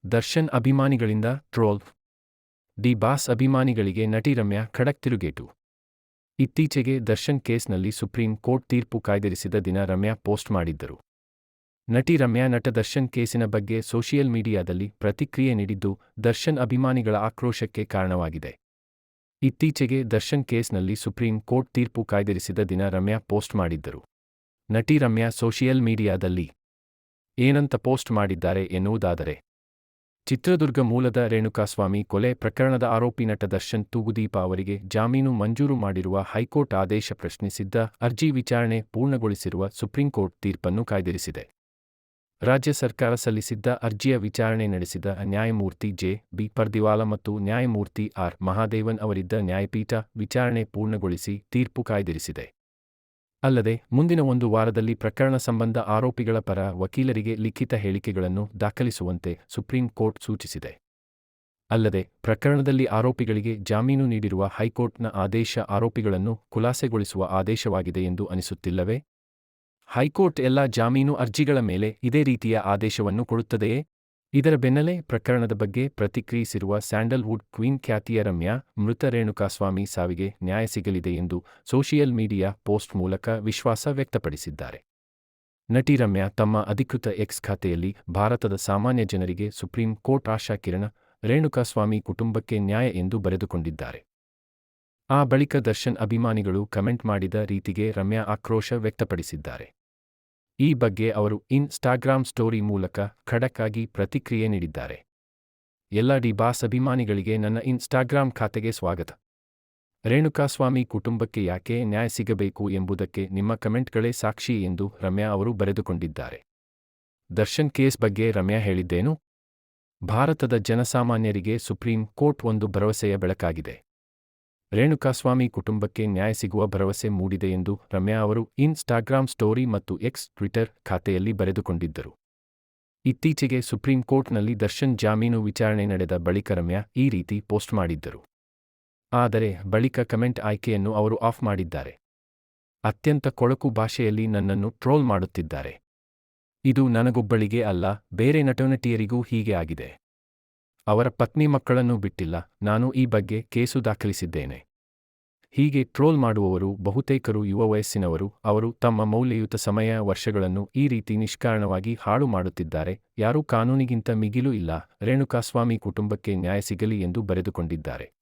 Darshan ಅಭಿಮಾನಿಗಳಿಂದ troll. D boss ಅಭಿಮಾನಿಗಳಿಗೆ ನಟಿ ರಮ್ಯಾ ಖಡಕ್ ತಿರುಗೇಟು. ಇತ್ತೀಚೆಗೆ ದರ್ಶನ್ ಕೇಸ್ನಲ್ಲಿ ಸುಪ್ರೀಂ ಕೋರ್ಟ್ ತೀರ್ಪು ಕಾಯ್ದಿರಿಸಿದ ದಿನ ರಮ್ಯಾ ಪೋಸ್ಟ್ ಮಾಡಿದ್ದರು. ನಟಿ ರಮ್ಯಾ ನಟ ದರ್ಶನ್ ಕೇಸಿನ ಬಗ್ಗೆ ಸೋಷಿಯಲ್ ಮೀಡಿಯಾದಲ್ಲಿ ಪ್ರತಿಕ್ರಿಯೆ ನೀಡಿದ್ದು ದರ್ಶನ್ ಅಭಿಮಾನಿಗಳ ಆಕ್ರೋಶಕ್ಕೆ ಕಾರಣವಾಗಿದೆ. ಇತ್ತೀಚೆಗೆ ದರ್ಶನ್ ಕೇಸ್ನಲ್ಲಿ ಸುಪ್ರೀಂ ಕೋರ್ಟ್ ತೀರ್ಪು ಕಾಯ್ದಿರಿಸಿದ ದಿನ ರಮ್ಯಾ ಪೋಸ್ಟ್ ಮಾಡಿದ್ದರು. ನಟಿ ರಮ್ಯಾ ಸೋಷಿಯಲ್ ಮೀಡಿಯಾದಲ್ಲಿ ಏನಂತ ಪೋಸ್ಟ್ ಮಾಡಿದ್ದಾರೆ ಎನ್ನುವುದಾದರೆ, ಚಿತ್ರದುರ್ಗ ಮೂಲದ ರೇಣುಕಾಸ್ವಾಮಿ ಕೊಲೆ ಪ್ರಕರಣದ ಆರೋಪಿ ನಟ ದರ್ಶನ್ ತೂಗುದೀಪ ಅವರಿಗೆ ಜಾಮೀನು ಮಂಜೂರು ಮಾಡಿರುವ ಹೈಕೋರ್ಟ್ ಆದೇಶ ಪ್ರಶ್ನಿಸಿದ್ದ ಅರ್ಜಿ ವಿಚಾರಣೆ ಪೂರ್ಣಗೊಳಿಸಿರುವ ಸುಪ್ರೀಂಕೋರ್ಟ್ ತೀರ್ಪನ್ನು ಕಾಯ್ದಿರಿಸಿದೆ. ರಾಜ್ಯ ಸರ್ಕಾರ ಸಲ್ಲಿಸಿದ್ದ ಅರ್ಜಿಯ ವಿಚಾರಣೆ ನಡೆಸಿದ ನ್ಯಾಯಮೂರ್ತಿ ಜೆ. ಬಿ. ಪರ್ದಿವಾಲ ಮತ್ತು ನ್ಯಾಯಮೂರ್ತಿ ಆರ್. ಮಹಾದೇವನ್ ಅವರಿದ್ದ ನ್ಯಾಯಪೀಠ ವಿಚಾರಣೆ ಪೂರ್ಣಗೊಳಿಸಿ ತೀರ್ಪು ಕಾಯ್ದಿರಿಸಿದೆ. ಅಲ್ಲದೆ ಮುಂದಿನ 1 ವಾರದಲ್ಲಿ ಪ್ರಕರಣ ಸಂಬಂಧ ಆರೋಪಿಗಳ ಪರ ವಕೀಲರಿಗೆ ಲಿಖಿತ ಹೇಳಿಕೆಗಳನ್ನು ದಾಖಲಿಸುವಂತೆ ಸುಪ್ರೀಂ ಕೋರ್ಟ್ ಸೂಚಿಸಿದೆ. ಅಲ್ಲದೆ ಪ್ರಕರಣದಲ್ಲಿ ಆರೋಪಿಗಳಿಗೆ ಜಾಮೀನು ನೀಡಿರುವ ಹೈಕೋರ್ಟ್ನ ಆದೇಶ ಆರೋಪಿಗಳನ್ನು ಖುಲಾಸೆಗೊಳಿಸುವ ಆದೇಶವಾಗಿದೆ ಎಂದು ಅನಿಸುತ್ತಿಲ್ಲವೇ? ಹೈಕೋರ್ಟ್ ಎಲ್ಲ ಜಾಮೀನು ಅರ್ಜಿಗಳ ಮೇಲೆ ಇದೇ ರೀತಿಯ ಆದೇಶವನ್ನು ಕೊಡುತ್ತದೆಯೇ? ಇದರ ಬೆನ್ನಲ್ಲೇ ಪ್ರಕರಣದ ಬಗ್ಗೆ ಪ್ರತಿಕ್ರಿಯಿಸಿರುವ ಸ್ಯಾಂಡಲ್ವುಡ್ ಕ್ವೀನ್ ಖ್ಯಾತಿಯ ರಮ್ಯಾ, ಮೃತ ರೇಣುಕಾಸ್ವಾಮಿ ಸಾವಿಗೆ ನ್ಯಾಯ ಸಿಗಲಿದೆ ಎಂದು ಸೋಷಿಯಲ್ ಮೀಡಿಯಾ ಪೋಸ್ಟ್ ಮೂಲಕ ವಿಶ್ವಾಸ ವ್ಯಕ್ತಪಡಿಸಿದ್ದಾರೆ. ನಟಿ ರಮ್ಯಾ ತಮ್ಮ ಅಧಿಕೃತ ಎಕ್ಸ್ ಖಾತೆಯಲ್ಲಿ ಭಾರತದ ಸಾಮಾನ್ಯ ಜನರಿಗೆ ಸುಪ್ರೀಂ ಕೋರ್ಟ್ ಆಶಾ ಕಿರಣ, ರೇಣುಕಾಸ್ವಾಮಿ ಕುಟುಂಬಕ್ಕೆ ನ್ಯಾಯ ಎಂದು ಬರೆದುಕೊಂಡಿದ್ದಾರೆ. ಆ ಬಳಿಕ ದರ್ಶನ್ ಅಭಿಮಾನಿಗಳು ಕಮೆಂಟ್ ಮಾಡಿದ ರೀತಿಗೆ ರಮ್ಯಾ ಆಕ್ರೋಶ ವ್ಯಕ್ತಪಡಿಸಿದ್ದಾರೆ. ಈ ಬಗ್ಗೆ ಅವರು ಇನ್‌ಸ್ಟಾಗ್ರಾಮ್ ಸ್ಟೋರಿ ಮೂಲಕ ಖಡಕ್ ಆಗಿ ಪ್ರತಿಕ್ರಿಯೆ ನೀಡಿದ್ದಾರೆ. ಎಲ್ಲ ಡಿ ಬಾಸ್ ಅಭಿಮಾನಿಗಳಿಗೆ ನನ್ನ ಇನ್‌ಸ್ಟಾಗ್ರಾಮ್ ಖಾತೆಗೆ ಸ್ವಾಗತ. ರೇಣುಕಾಸ್ವಾಮಿ ಕುಟುಂಬಕ್ಕೆ ಯಾಕೆ ನ್ಯಾಯ ಸಿಗಬೇಕು ಎಂಬುದಕ್ಕೆ ನಿಮ್ಮ ಕಮೆಂಟ್ಗಳೇ ಸಾಕ್ಷಿ ಎಂದು ರಮ್ಯಾ ಅವರು ಬರೆದುಕೊಂಡಿದ್ದಾರೆ. ದರ್ಶನ್ ಕೇಸ್ ಬಗ್ಗೆ ರಮ್ಯಾ ಹೇಳಿದ್ದೇನು? ಭಾರತದ ಜನಸಾಮಾನ್ಯರಿಗೆ ಸುಪ್ರೀಂ ಕೋರ್ಟ್ ಒಂದು ಭರವಸೆಯ ಬೆಳಕಾಗಿದೆ. ರೇಣುಕಾಸ್ವಾಮಿ ಕುಟುಂಬಕ್ಕೆ ನ್ಯಾಯ ಸಿಗುವ ಭರವಸೆ ಮೂಡಿದೆ ಎಂದು ರಮ್ಯಾ ಅವರು ಇನ್‌ಸ್ಟಾಗ್ರಾಮ್ ಸ್ಟೋರಿ ಮತ್ತು ಎಕ್ಸ್ ಟ್ವಿಟರ್ ಖಾತೆಯಲ್ಲಿ ಬರೆದುಕೊಂಡಿದ್ದರು. ಇತ್ತೀಚೆಗೆ ಸುಪ್ರೀಂ ಕೋರ್ಟ್ನಲ್ಲಿ ದರ್ಶನ್ ಜಾಮೀನು ವಿಚಾರಣೆ ನಡೆದ ಬಳಿಕ ರಮ್ಯಾ ಈ ರೀತಿ ಪೋಸ್ಟ್ ಮಾಡಿದ್ದರು. ಆದರೆ ಬಳಿಕ ಕಮೆಂಟ್ ಆಯ್ಕೆಯನ್ನು ಅವರು ಆಫ್ ಮಾಡಿದ್ದಾರೆ. ಅತ್ಯಂತ ಕೊಳಕು ಭಾಷೆಯಲ್ಲಿ ನನ್ನನ್ನು ಟ್ರೋಲ್ ಮಾಡುತ್ತಿದ್ದಾರೆ. ಇದು ನನಗೊಬ್ಬಳಿಗೆ ಅಲ್ಲ, ಬೇರೆ ನಟನಟಿಯರಿಗೂ ಹೀಗೆ ಆಗಿದೆ. ಅವರ ಪತ್ನಿ ಮಕ್ಕಳನ್ನು ಬಿಟ್ಟಿಲ್ಲ. ನಾನು ಈ ಬಗ್ಗೆ ಕೇಸು ದಾಖಲಿಸಿದ್ದೇನೆ. ಹೀಗೆ ಟ್ರೋಲ್ ಮಾಡುವವರು ಬಹುತೇಕರು ಯುವ ವಯಸ್ಸಿನವರು. ಅವರು ತಮ್ಮ ಮೌಲ್ಯಯುತ ಸಮಯ ವರ್ಷಗಳನ್ನು ಈ ರೀತಿ ನಿಷ್ಕಾರಣವಾಗಿ ಹಾಳು ಮಾಡುತ್ತಿದ್ದಾರೆ. ಯಾರೂ ಕಾನೂನಿಗಿಂತ ಮಿಗಿಲು ಇಲ್ಲ. ರೇಣುಕಾಸ್ವಾಮಿ ಕುಟುಂಬಕ್ಕೆ ನ್ಯಾಯ ಸಿಗಲಿ ಎಂದು ಬರೆದುಕೊಂಡಿದ್ದಾರೆ.